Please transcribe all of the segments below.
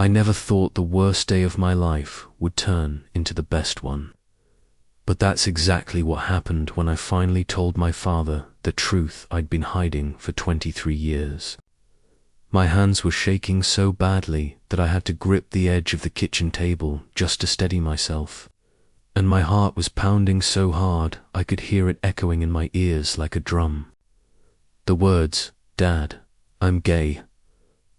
I never thought the worst day of my life would turn into the best one. But that's exactly what happened when I finally told my father the truth I'd been hiding for 23 years. My hands were shaking so badly that I had to grip the edge of the kitchen table just to steady myself, and my heart was pounding so hard I could hear it echoing in my ears like a drum. The words, "Dad, I'm gay,"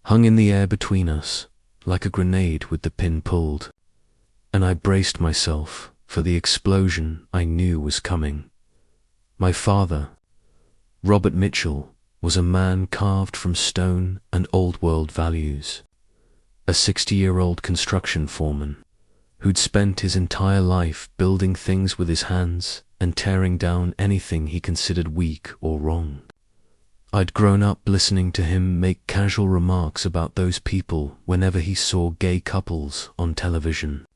hung in the air between us, like a grenade with the pin pulled, and I braced myself for the explosion I knew was coming. My father, Robert Mitchell, was a man carved from stone and old-world values, a 60-year-old construction foreman who'd spent his entire life building things with his hands and tearing down anything he considered weak or wrong. I'd grown up listening to him make casual remarks about those people whenever he saw gay couples on television,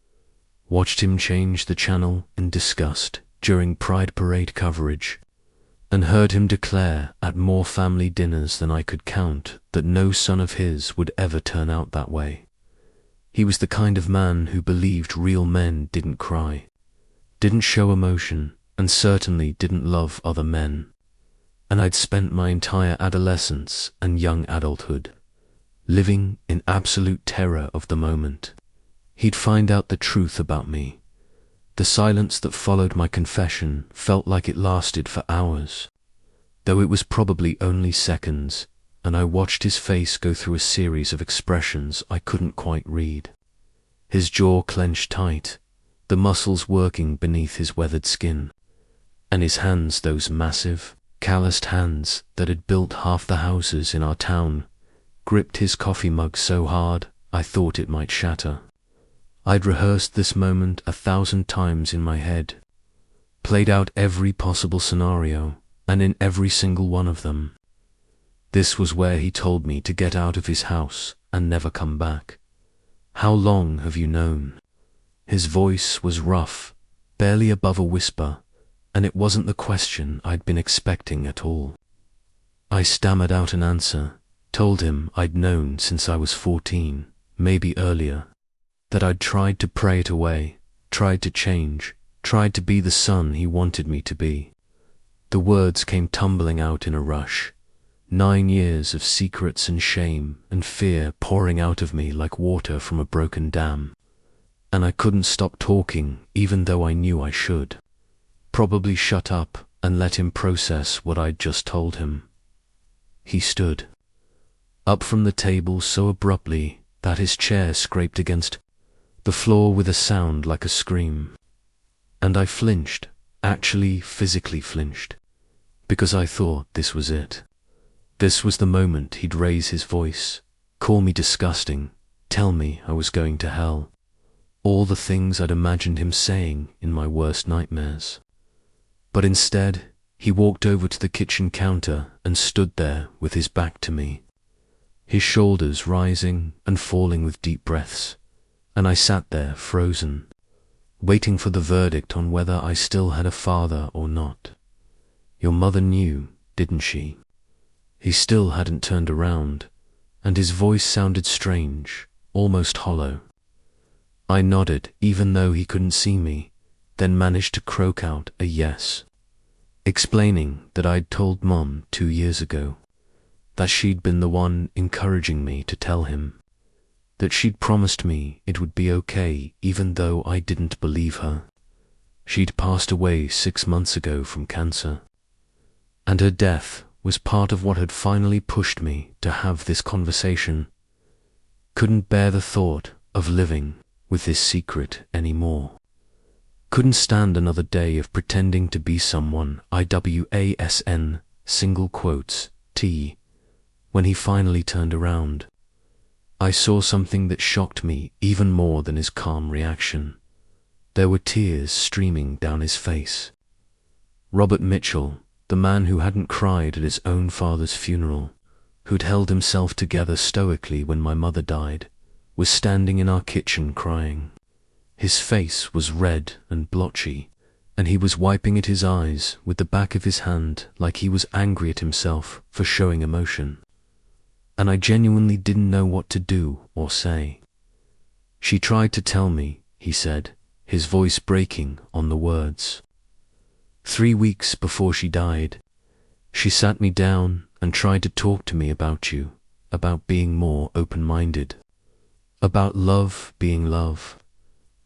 watched him change the channel in disgust during Pride Parade coverage, and heard him declare at more family dinners than I could count that no son of his would ever turn out that way. He was the kind of man who believed real men didn't cry, didn't show emotion, and certainly didn't love other men. And I'd spent my entire adolescence and young adulthood living in absolute terror of the moment he'd find out the truth about me. The silence that followed my confession felt like it lasted for hours, though it was probably only seconds, and I watched his face go through a series of expressions I couldn't quite read. His jaw clenched tight, the muscles working beneath his weathered skin, and his hands, those massive, calloused hands that had built half the houses in our town, gripped his coffee mug so hard I thought it might shatter. I'd rehearsed this moment 1,000 times in my head, played out every possible scenario, and in every single one of them, this was where he told me to get out of his house and never come back. "How long have you known?" His voice was rough, barely above a whisper, and it wasn't the question I'd been expecting at all. I stammered out an answer, told him I'd known since I was 14, maybe earlier, that I'd tried to pray it away, tried to change, tried to be the son he wanted me to be. The words came tumbling out in a rush, 9 years of secrets and shame and fear pouring out of me like water from a broken dam, and I couldn't stop talking even though I knew I should. Probably shut up and let him process what I'd just told him. He stood up from the table so abruptly that his chair scraped against the floor with a sound like a scream. And I flinched, actually physically flinched, because I thought this was it. This was the moment he'd raise his voice, call me disgusting, tell me I was going to hell. All the things I'd imagined him saying in my worst nightmares. But instead, he walked over to the kitchen counter and stood there with his back to me, his shoulders rising and falling with deep breaths, and I sat there frozen, waiting for the verdict on whether I still had a father or not. "Your mother knew, didn't she?" He still hadn't turned around, and his voice sounded strange, almost hollow. I nodded even though he couldn't see me, then managed to croak out a yes, explaining that I'd told Mom 2 years ago, that she'd been the one encouraging me to tell him, that she'd promised me it would be okay even though I didn't believe her. She'd passed away 6 months ago from cancer, and her death was part of what had finally pushed me to have this conversation. Couldn't bear the thought of living with this secret anymore. Couldn't stand another day of pretending to be someone IWASN, single quotes, T. When he finally turned around, I saw something that shocked me even more than his calm reaction. There were tears streaming down his face. Robert Mitchell, the man who hadn't cried at his own father's funeral, who'd held himself together stoically when my mother died, was standing in our kitchen crying. His face was red and blotchy, and he was wiping at his eyes with the back of his hand like he was angry at himself for showing emotion. And I genuinely didn't know what to do or say. She tried to tell me, he said, his voice breaking on the words. 3 weeks before she died, she sat me down and tried to talk to me about you, about being more open-minded, about love being love.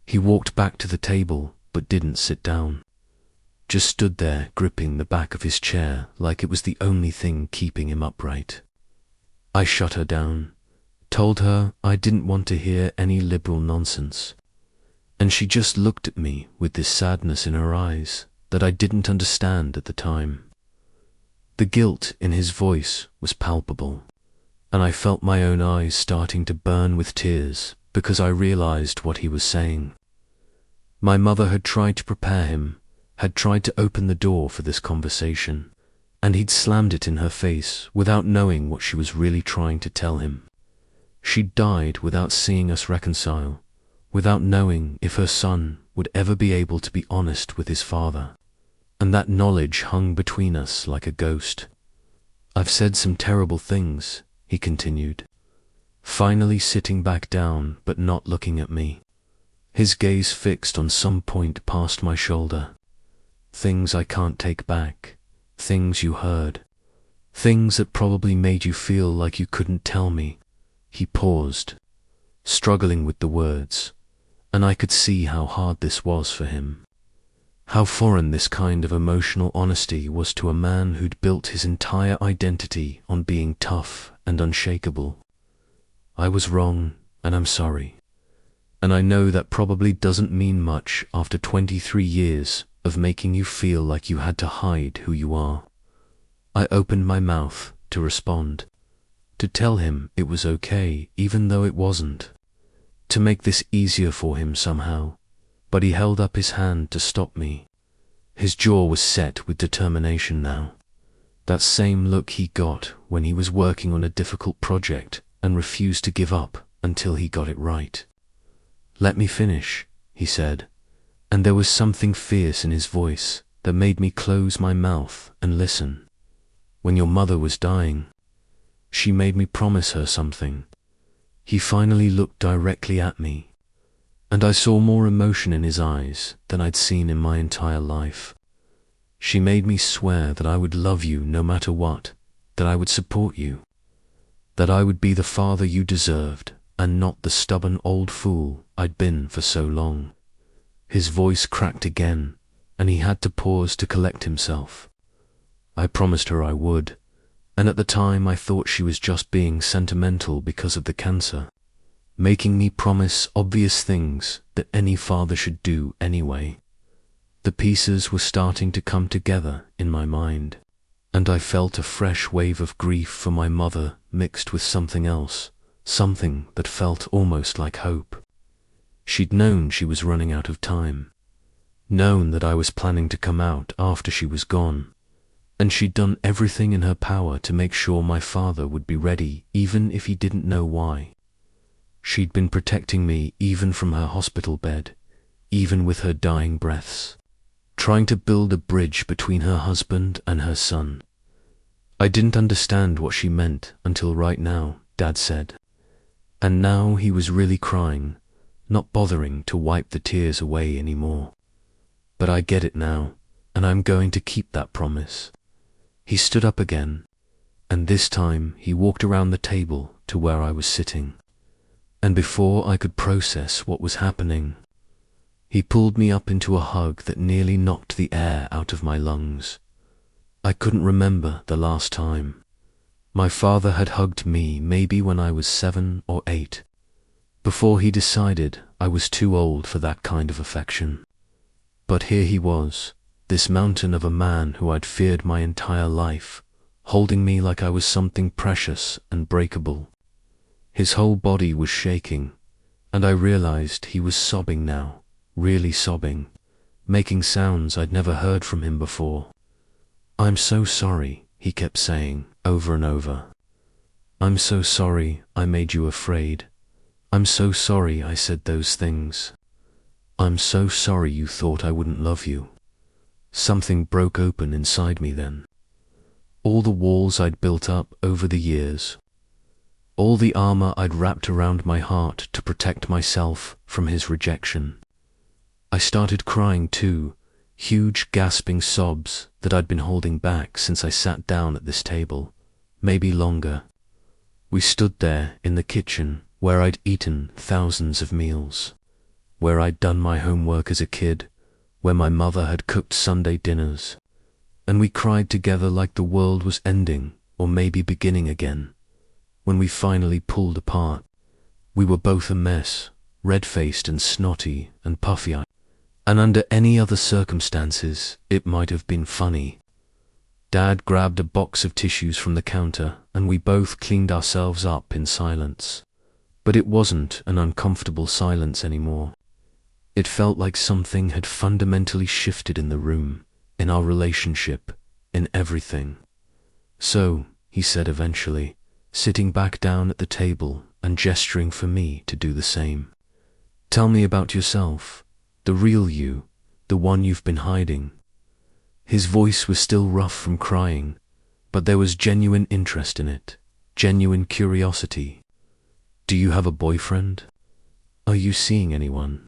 He walked back to the table but didn't sit down, just stood there gripping the back of his chair like it was the only thing keeping him upright. I shut her down, told her I didn't want to hear any liberal nonsense, and she just looked at me with this sadness in her eyes that I didn't understand at the time. The guilt in his voice was palpable, and I felt my own eyes starting to burn with tears because I realized what he was saying. My mother had tried to prepare him, had tried to open the door for this conversation, and he'd slammed it in her face without knowing what she was really trying to tell him. She'd died without seeing us reconcile, without knowing if her son would ever be able to be honest with his father, and that knowledge hung between us like a ghost. I've said some terrible things, he continued, finally sitting back down but not looking at me, his gaze fixed on some point past my shoulder. Things I can't take back, things you heard, things that probably made you feel like you couldn't tell me. He paused, struggling with the words, and I could see how hard this was for him. How foreign this kind of emotional honesty was to a man who'd built his entire identity on being tough and unshakable. I was wrong, and I'm sorry. And I know that probably doesn't mean much after 23 years of making you feel like you had to hide who you are. I opened my mouth to respond, to tell him it was okay even though it wasn't, to make this easier for him somehow, but he held up his hand to stop me. His jaw was set with determination now, that same look he got when he was working on a difficult project and refused to give up until he got it right. "Let me finish," he said, and there was something fierce in his voice that made me close my mouth and listen. "When your mother was dying, she made me promise her something." He finally looked directly at me, and I saw more emotion in his eyes than I'd seen in my entire life. "She made me swear that I would love you no matter what, that I would support you, that I would be the father you deserved and not the stubborn old fool I'd been for so long." His voice cracked again, and he had to pause to collect himself. I promised her I would, and at the time I thought she was just being sentimental because of the cancer, making me promise obvious things that any father should do anyway. The pieces were starting to come together in my mind, and I felt a fresh wave of grief for my mother mixed with something else, something that felt almost like hope. She'd known she was running out of time, known that I was planning to come out after she was gone, and she'd done everything in her power to make sure my father would be ready even if he didn't know why. She'd been protecting me even from her hospital bed, even with her dying breaths, trying to build a bridge between her husband and her son. I didn't understand what she meant until right now, Dad said. And now he was really crying, not bothering to wipe the tears away anymore. But I get it now, and I'm going to keep that promise. He stood up again, and this time he walked around the table to where I was sitting. And before I could process what was happening, he pulled me up into a hug that nearly knocked the air out of my lungs. I couldn't remember the last time. My father had hugged me maybe when I was 7 or 8, before he decided I was too old for that kind of affection. But here he was, this mountain of a man who I'd feared my entire life, holding me like I was something precious and breakable. His whole body was shaking, and I realized he was sobbing now, really sobbing, making sounds I'd never heard from him before. "I'm so sorry," he kept saying over and over. "I'm so sorry I made you afraid. I'm so sorry I said those things. I'm so sorry you thought I wouldn't love you." Something broke open inside me then. All the walls I'd built up over the years, all the armor I'd wrapped around my heart to protect myself from his rejection. I started crying too, huge gasping sobs that I'd been holding back since I sat down at this table, maybe longer. We stood there in the kitchen where I'd eaten thousands of meals, where I'd done my homework as a kid, where my mother had cooked Sunday dinners, and we cried together like the world was ending or maybe beginning again. When we finally pulled apart, we were both a mess, red-faced and snotty and puffy-eyed, and under any other circumstances it might have been funny. Dad grabbed a box of tissues from the counter and we both cleaned ourselves up in silence. But it wasn't an uncomfortable silence anymore. It felt like something had fundamentally shifted in the room, in our relationship, in everything. So, he said eventually, sitting back down at the table and gesturing for me to do the same. Tell me about yourself, the real you, the one you've been hiding. His voice was still rough from crying, but there was genuine interest in it, genuine curiosity. Do you have a boyfriend? Are you seeing anyone?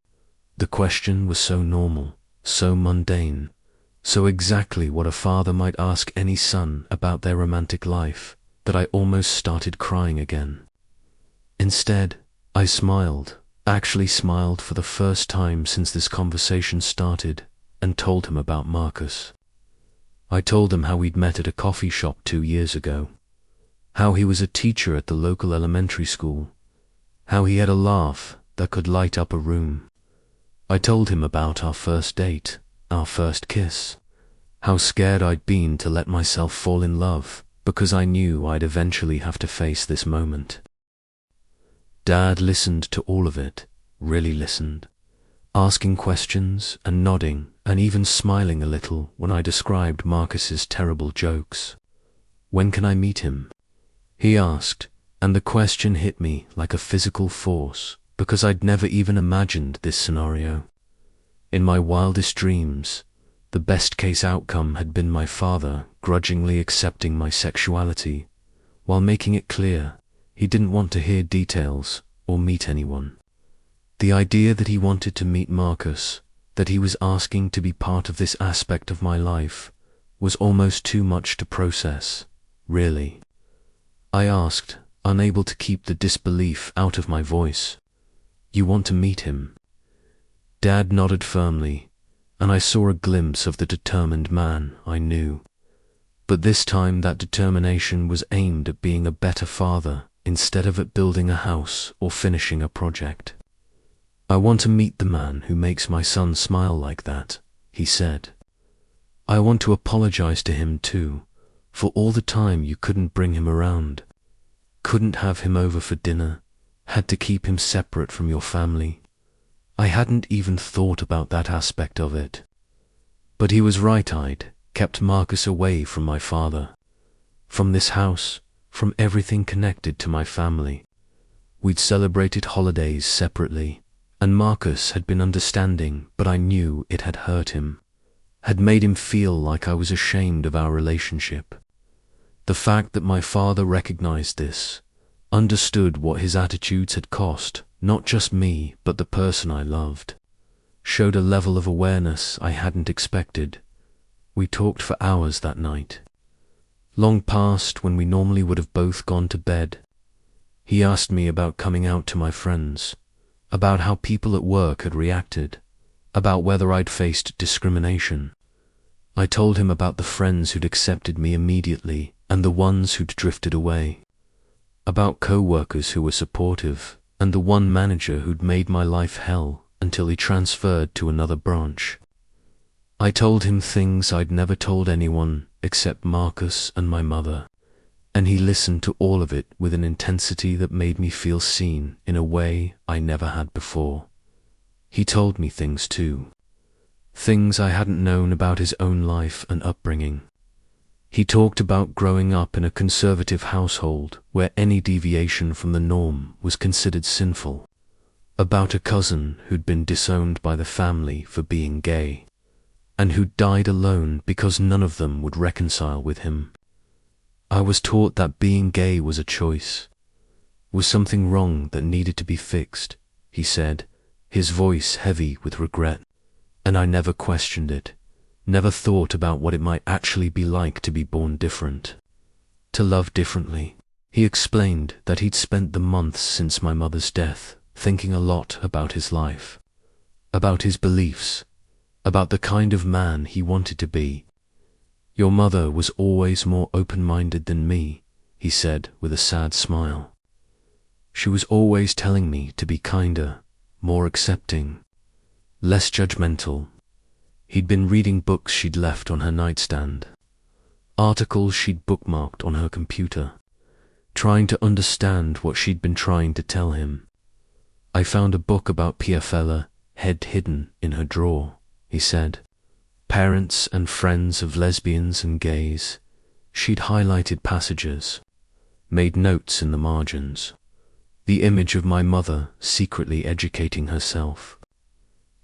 The question was so normal, so mundane, so exactly what a father might ask any son about their romantic life, that I almost started crying again. Instead, I smiled, actually smiled for the first time since this conversation started, and told him about Marcus. I told him how we'd met at a coffee shop 2 years ago, how he was a teacher at the local elementary school, how he had a laugh that could light up a room. I told him about our first date, our first kiss, how scared I'd been to let myself fall in love because I knew I'd eventually have to face this moment. Dad listened to all of it, really listened, asking questions and nodding and even smiling a little when I described Marcus's terrible jokes. When can I meet him? He asked, and the question hit me like a physical force because I'd never even imagined this scenario. In my wildest dreams, the best-case outcome had been my father grudgingly accepting my sexuality, while making it clear he didn't want to hear details or meet anyone. The idea that he wanted to meet Marcus, that he was asking to be part of this aspect of my life, was almost too much to process, really. I asked, unable to keep the disbelief out of my voice, "You want to meet him?" Dad nodded firmly, and I saw a glimpse of the determined man I knew. But this time that determination was aimed at being a better father instead of at building a house or finishing a project. "I want to meet the man who makes my son smile like that," he said. "I want to apologize to him too, for all the time you couldn't bring him around, couldn't have him over for dinner, had to keep him separate from your family. I hadn't even thought about that aspect of it." But he was right. I'd kept Marcus away from my father, from this house, from everything connected to my family. We'd celebrated holidays separately, and Marcus had been understanding, but I knew it had hurt him, had made him feel like I was ashamed of our relationship. The fact that my father recognized this, understood what his attitudes had cost, not just me, but the person I loved, showed a level of awareness I hadn't expected. We talked for hours that night, long past when we normally would have both gone to bed. He asked me about coming out to my friends, about how people at work had reacted, about whether I'd faced discrimination. I told him about the friends who'd accepted me immediately and the ones who'd drifted away, about co-workers who were supportive and the one manager who'd made my life hell until he transferred to another branch. I told him things I'd never told anyone except Marcus and my mother, and he listened to all of it with an intensity that made me feel seen in a way I never had before. He told me things too, things I hadn't known about his own life and upbringing. He talked about growing up in a conservative household where any deviation from the norm was considered sinful, about a cousin who'd been disowned by the family for being gay, and who died alone because none of them would reconcile with him. I was taught that being gay was a choice. Was something wrong that needed to be fixed? He said, his voice heavy with regret. And I never questioned it, never thought about what it might actually be like to be born different, to love differently. He explained that he'd spent the months since my mother's death thinking a lot about his life, about his beliefs, about the kind of man he wanted to be. Your mother was always more open-minded than me, he said with a sad smile. She was always telling me to be kinder, more accepting, less judgmental. He'd been reading books she'd left on her nightstand, articles she'd bookmarked on her computer, trying to understand what she'd been trying to tell him. I found a book about Piafella, head hidden in her drawer, he said. Parents and friends of lesbians and gays. She'd highlighted passages, made notes in the margins. The image of my mother secretly educating herself,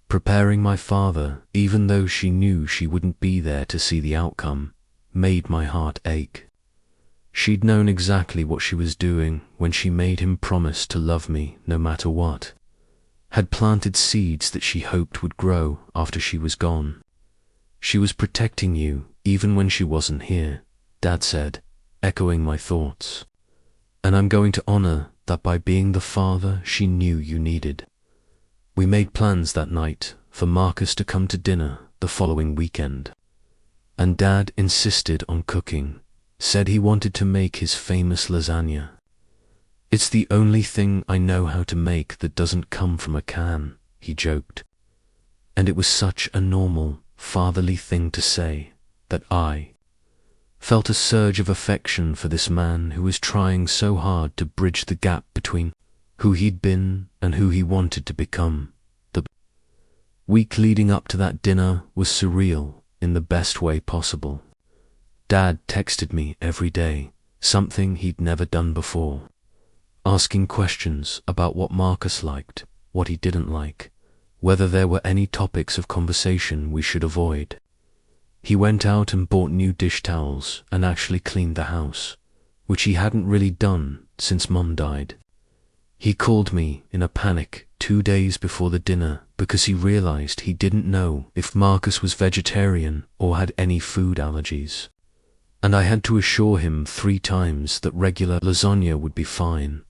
preparing my father even though she knew she wouldn't be there to see the outcome, made my heart ache. She'd known exactly what she was doing when she made him promise to love me no matter what, had planted seeds that she hoped would grow after she was gone. She was protecting you even when she wasn't here, Dad said, echoing my thoughts. And I'm going to honor that by being the father she knew you needed. We made plans that night for Marcus to come to dinner the following weekend. And Dad insisted on cooking, said he wanted to make his famous lasagna. It's the only thing I know how to make that doesn't come from a can, he joked. And it was such a normal, fatherly thing to say that I felt a surge of affection for this man who was trying so hard to bridge the gap between who he'd been and who he wanted to become. The week leading up to that dinner was surreal in the best way possible. Dad texted me every day, something he'd never done before, asking questions about what Marcus liked, what he didn't like, whether there were any topics of conversation we should avoid. He went out and bought new dish towels and actually cleaned the house, which he hadn't really done since Mum died. He called me in a panic 2 days before the dinner because he realized he didn't know if Marcus was vegetarian or had any food allergies. And I had to assure him 3 times that regular lasagna would be fine.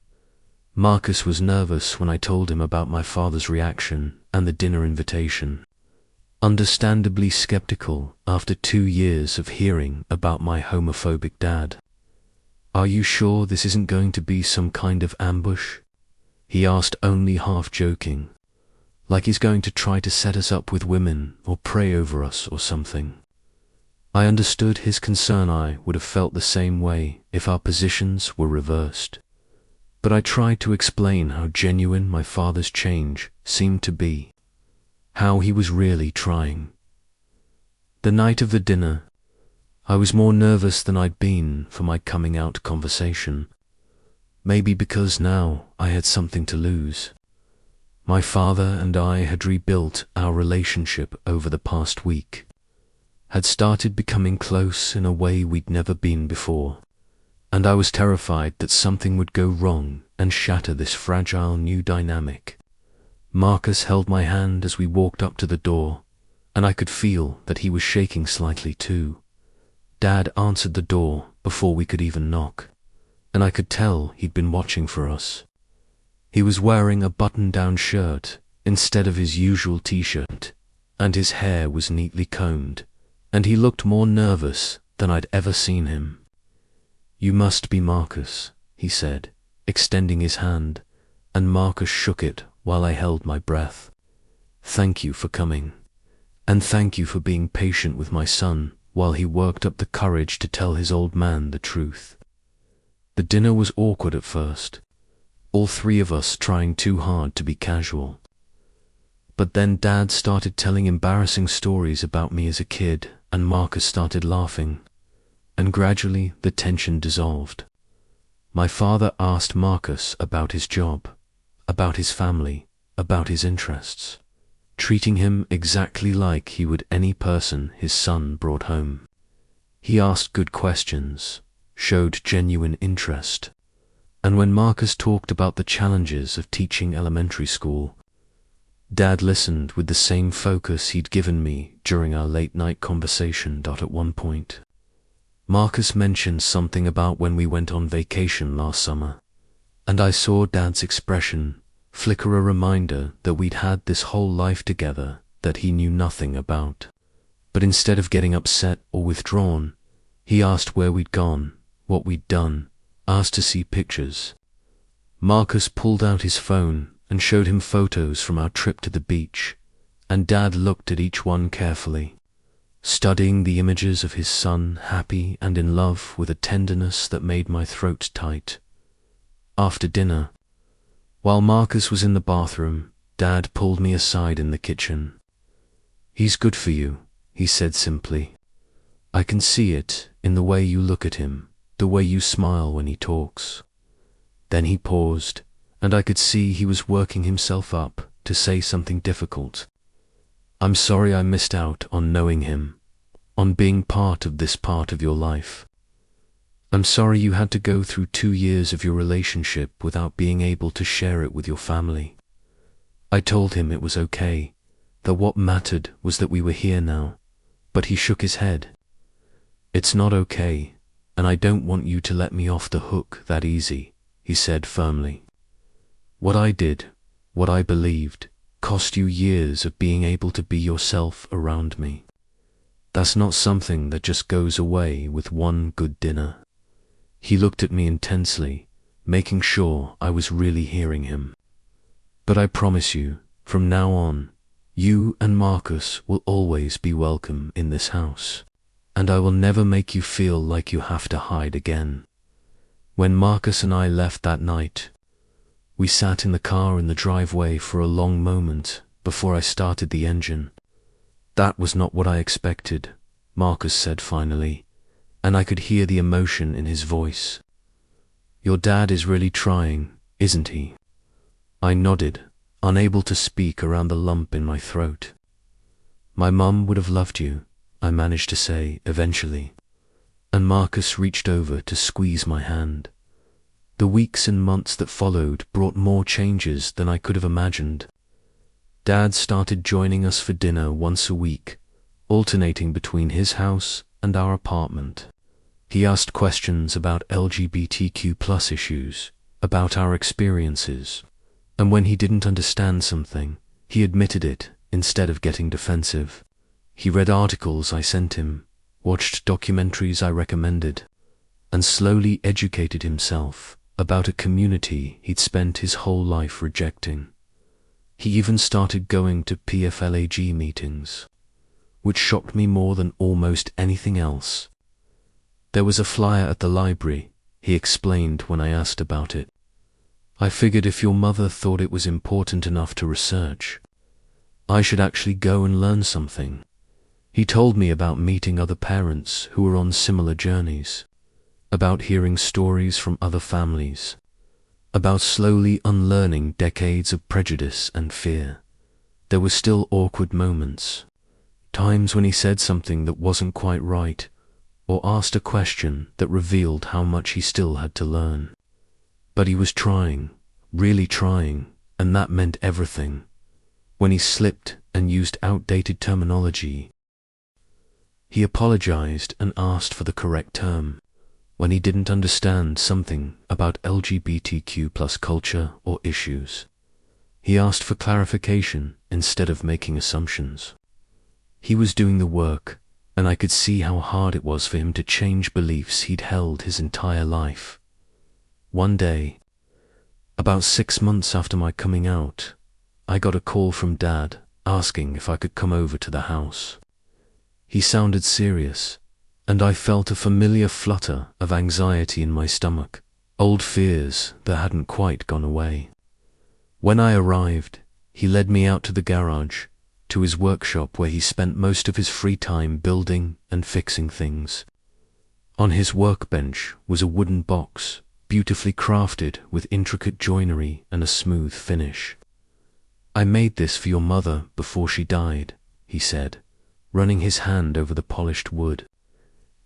Marcus was nervous when I told him about my father's reaction and the dinner invitation. Understandably skeptical after 2 years of hearing about my homophobic dad. Are you sure this isn't going to be some kind of ambush? He asked, only half joking, like he's going to try to set us up with women or pray over us or something. I understood his concern. I would have felt the same way if our positions were reversed. But I tried to explain how genuine my father's change seemed to be, how he was really trying. The night of the dinner, I was more nervous than I'd been for my coming out conversation. Maybe because now I had something to lose. My father and I had rebuilt our relationship over the past week, had started becoming close in a way we'd never been before, and I was terrified that something would go wrong and shatter this fragile new dynamic. Marcus held my hand as we walked up to the door, and I could feel that he was shaking slightly too. Dad answered the door before we could even knock, and I could tell he'd been watching for us. He was wearing a button-down shirt instead of his usual t-shirt, and his hair was neatly combed, and he looked more nervous than I'd ever seen him. "You must be Marcus," he said, extending his hand, and Marcus shook it while I held my breath. "Thank you for coming, and thank you for being patient with my son while he worked up the courage to tell his old man the truth." The dinner was awkward at first, all 3 of us trying too hard to be casual. But then Dad started telling embarrassing stories about me as a kid, and Marcus started laughing, and gradually the tension dissolved. My father asked Marcus about his job, about his family, about his interests, treating him exactly like he would any person his son brought home. He asked good questions, showed genuine interest, And when Marcus talked about the challenges of teaching elementary school, Dad listened with the same focus he'd given me during our late-night conversation. At one point, Marcus mentioned something about when we went on vacation last summer, and I saw Dad's expression flicker, a reminder that we'd had this whole life together that he knew nothing about. But instead of getting upset or withdrawn, he asked where we'd gone, what we'd done, asked to see pictures. Marcus pulled out his phone and showed him photos from our trip to the beach, and Dad looked at each one carefully, studying the images of his son happy and in love with a tenderness that made my throat tight. After dinner, while Marcus was in the bathroom, Dad pulled me aside in the kitchen. "He's good for you," he said simply. "I can see it in the way you look at him, the way you smile when he talks." Then he paused, and I could see he was working himself up to say something difficult. "I'm sorry I missed out on knowing him, on being part of this part of your life. I'm sorry you had to go through 2 years of your relationship without being able to share it with your family." I told him it was okay, that what mattered was that we were here now, but he shook his head. "It's not okay, and I don't want you to let me off the hook that easy," he said firmly. "What I did, what I believed, cost you years of being able to be yourself around me. That's not something that just goes away with one good dinner." He looked at me intensely, making sure I was really hearing him. "But I promise you, from now on, you and Marcus will always be welcome in this house, and I will never make you feel like you have to hide again." When Marcus and I left that night, we sat in the car in the driveway for a long moment before I started the engine. "That was not what I expected," Marcus said finally, and I could hear the emotion in his voice. "Your dad is really trying, isn't he?" I nodded, unable to speak around the lump in my throat. "My mum would have loved you," I managed to say eventually, and Marcus reached over to squeeze my hand. The weeks and months that followed brought more changes than I could have imagined. Dad started joining us for dinner once a week, alternating between his house and our apartment. He asked questions about LGBTQ+ issues, about our experiences, and when he didn't understand something, he admitted it instead of getting defensive. He read articles I sent him, watched documentaries I recommended, and slowly educated himself about a community he'd spent his whole life rejecting. He even started going to PFLAG meetings, which shocked me more than almost anything else. "There was a flyer at the library," he explained when I asked about it. "I figured if your mother thought it was important enough to research, I should actually go and learn something." He told me about meeting other parents who were on similar journeys, about hearing stories from other families, about slowly unlearning decades of prejudice and fear. There were still awkward moments, times when he said something that wasn't quite right, or asked a question that revealed how much he still had to learn. But he was trying, really trying, and that meant everything. When he slipped and used outdated terminology, he apologized and asked for the correct term. When he didn't understand something about LGBTQ+ culture or issues, he asked for clarification instead of making assumptions. He was doing the work, and I could see how hard it was for him to change beliefs he'd held his entire life. One day, about 6 months after my coming out, I got a call from Dad asking if I could come over to the house. He sounded serious, and I felt a familiar flutter of anxiety in my stomach, old fears that hadn't quite gone away. When I arrived, he led me out to the garage, to his workshop where he spent most of his free time building and fixing things. On his workbench was a wooden box, beautifully crafted with intricate joinery and a smooth finish. "I made this for your mother before she died," he said, running his hand over the polished wood.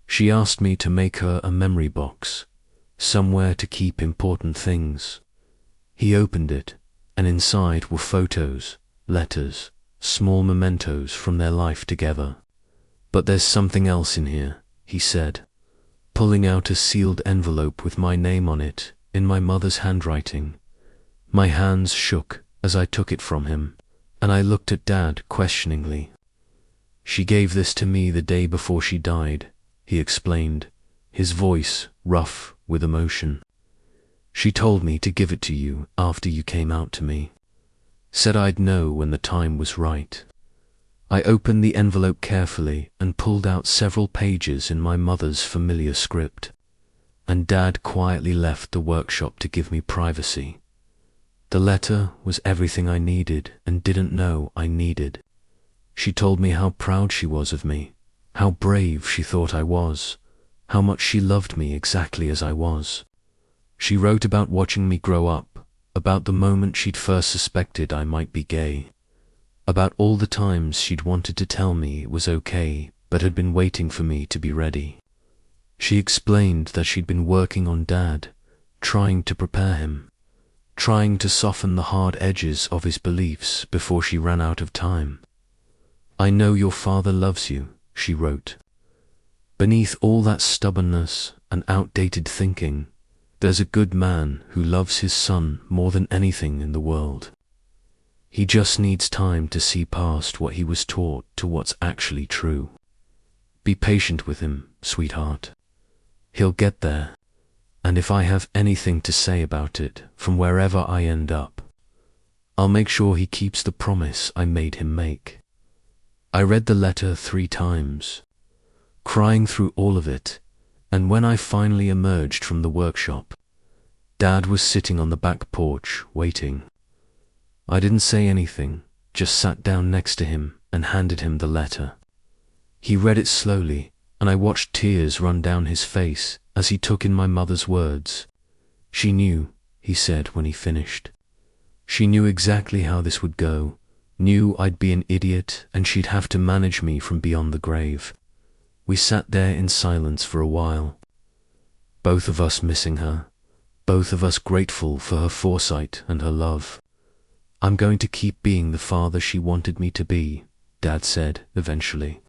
"She asked me to make her a memory box, somewhere to keep important things. He opened it, and inside were photos, letters, small mementos from their life together. "But there's something else in here," he said, pulling out a sealed envelope with my name on it in my mother's handwriting. My hands shook as I took it from him, and I looked at Dad questioningly. "She gave this to me the day before she died," he explained, his voice rough with emotion. "She told me to give it to you after you came out to me. Said I'd know when the time was right." I opened the envelope carefully and pulled out several pages in my mother's familiar script, and Dad quietly left the workshop to give me privacy. The letter was everything I needed and didn't know I needed. She told me how proud she was of me, how brave she thought I was, how much she loved me exactly as I was. She wrote about watching me grow up, about the moment she'd first suspected I might be gay, about all the times she'd wanted to tell me it was okay but had been waiting for me to be ready. She explained that she'd been working on Dad, trying to prepare him, trying to soften the hard edges of his beliefs before she ran out of time. "I know your father loves you," she wrote. "Beneath all that stubbornness and outdated thinking, there's a good man who loves his son more than anything in the world. He just needs time to see past what he was taught to what's actually true. Be patient with him, sweetheart. He'll get there. And if I have anything to say about it from wherever I end up, I'll make sure he keeps the promise I made him make." I read the letter 3 times, crying through all of it, and when I finally emerged from the workshop, Dad was sitting on the back porch, waiting. I didn't say anything, just sat down next to him and handed him the letter. He read it slowly, and I watched tears run down his face as he took in my mother's words. "She knew," he said when he finished. "She knew exactly how this would go, knew I'd be an idiot and she'd have to manage me from beyond the grave." We sat there in silence for a while, both of us missing her, both of us grateful for her foresight and her love. "I'm going to keep being the father she wanted me to be," Dad said eventually.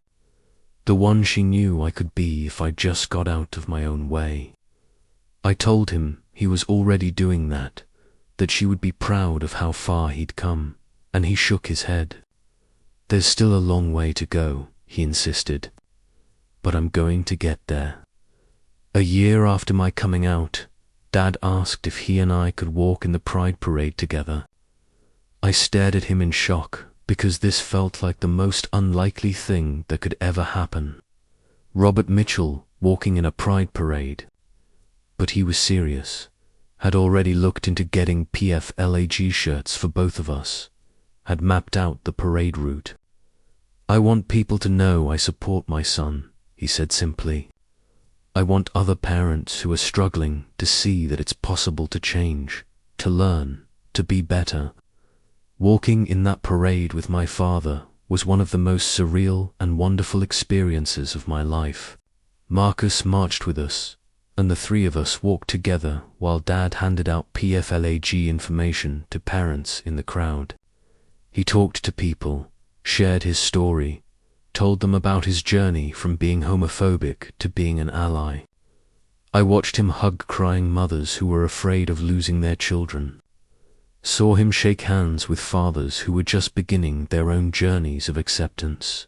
"The one she knew I could be if I just got out of my own way." I told him he was already doing that she would be proud of how far he'd come, and he shook his head. "There's still a long way to go," he insisted, "but I'm going to get there." A year after my coming out, Dad asked if he and I could walk in the Pride Parade together. I stared at him in shock, because this felt like the most unlikely thing that could ever happen. Robert Mitchell walking in a Pride Parade. But he was serious, had already looked into getting PFLAG shirts for both of us, had mapped out the parade route. "I want people to know I support my son," he said simply. "I want other parents who are struggling to see that it's possible to change, to learn, to be better." Walking in that parade with my father was one of the most surreal and wonderful experiences of my life. Marcus marched with us, and the 3 of us walked together while Dad handed out PFLAG information to parents in the crowd. He talked to people, shared his story, told them about his journey from being homophobic to being an ally. I watched him hug crying mothers who were afraid of losing their children, saw him shake hands with fathers who were just beginning their own journeys of acceptance.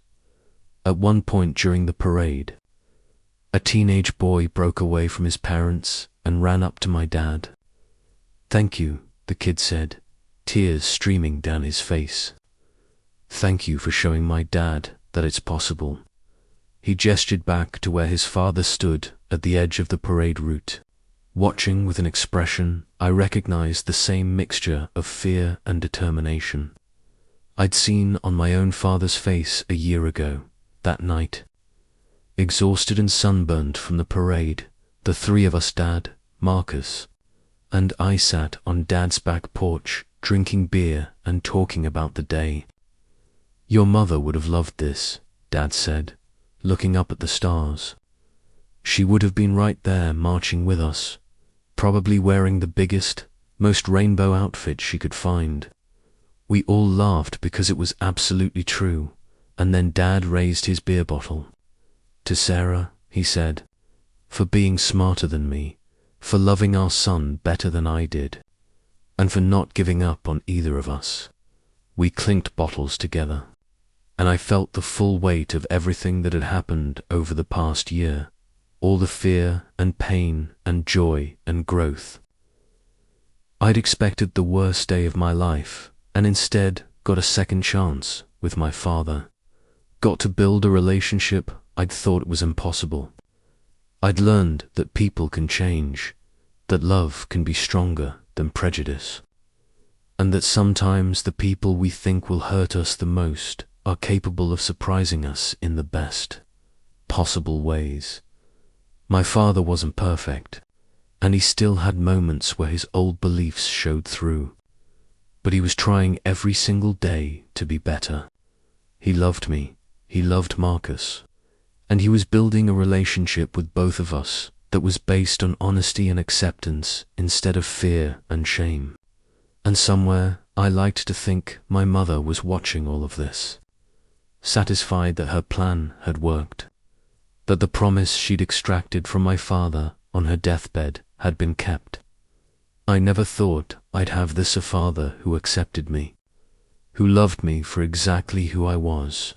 At one point during the parade, a teenage boy broke away from his parents and ran up to my dad. "Thank you," the kid said, tears streaming down his face. "Thank you for showing my dad that it's possible." He gestured back to where his father stood at the edge of the parade route. Watching with an expression I recognized the same mixture of fear and determination I'd seen on my own father's face a year ago, that night. Exhausted and sunburned from the parade, the 3 of us, Dad, Marcus, and I sat on Dad's back porch, drinking beer and talking about the day. "Your mother would have loved this," Dad said, looking up at the stars. "She would have been right there marching with us, probably wearing the biggest, most rainbow outfit she could find. We all laughed because it was absolutely true, and then Dad raised his beer bottle. To Sarah, he said, for being smarter than me, for loving our son better than I did, and for not giving up on either of us. We clinked bottles together, and I felt the full weight of everything that had happened over the past year, all the fear and pain and joy and growth. I'd expected the worst day of my life, and instead got a second chance with my father. Got to build a relationship I'd thought was impossible. I'd learned that people can change, that love can be stronger than prejudice, and that sometimes the people we think will hurt us the most are capable of surprising us in the best possible ways. My father wasn't perfect, and he still had moments where his old beliefs showed through, but he was trying every single day to be better. He loved me, he loved Marcus, and he was building a relationship with both of us that was based on honesty and acceptance instead of fear and shame. And somewhere, I liked to think my mother was watching all of this, satisfied that her plan had worked, that the promise she'd extracted from my father on her deathbed had been kept. I never thought I'd have this a father who accepted me, who loved me for exactly who I was,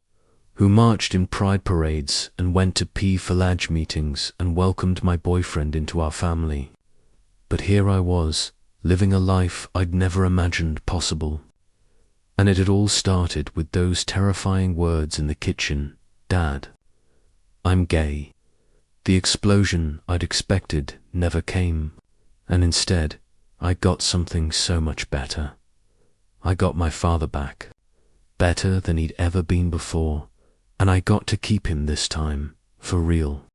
who marched in pride parades and went to P-Flag meetings and welcomed my boyfriend into our family. But here I was, living a life I'd never imagined possible. And it had all started with those terrifying words in the kitchen, "Dad, I'm gay." The explosion I'd expected never came, and instead I got something so much better. I got my father back, better than he'd ever been before, and I got to keep him this time, for real.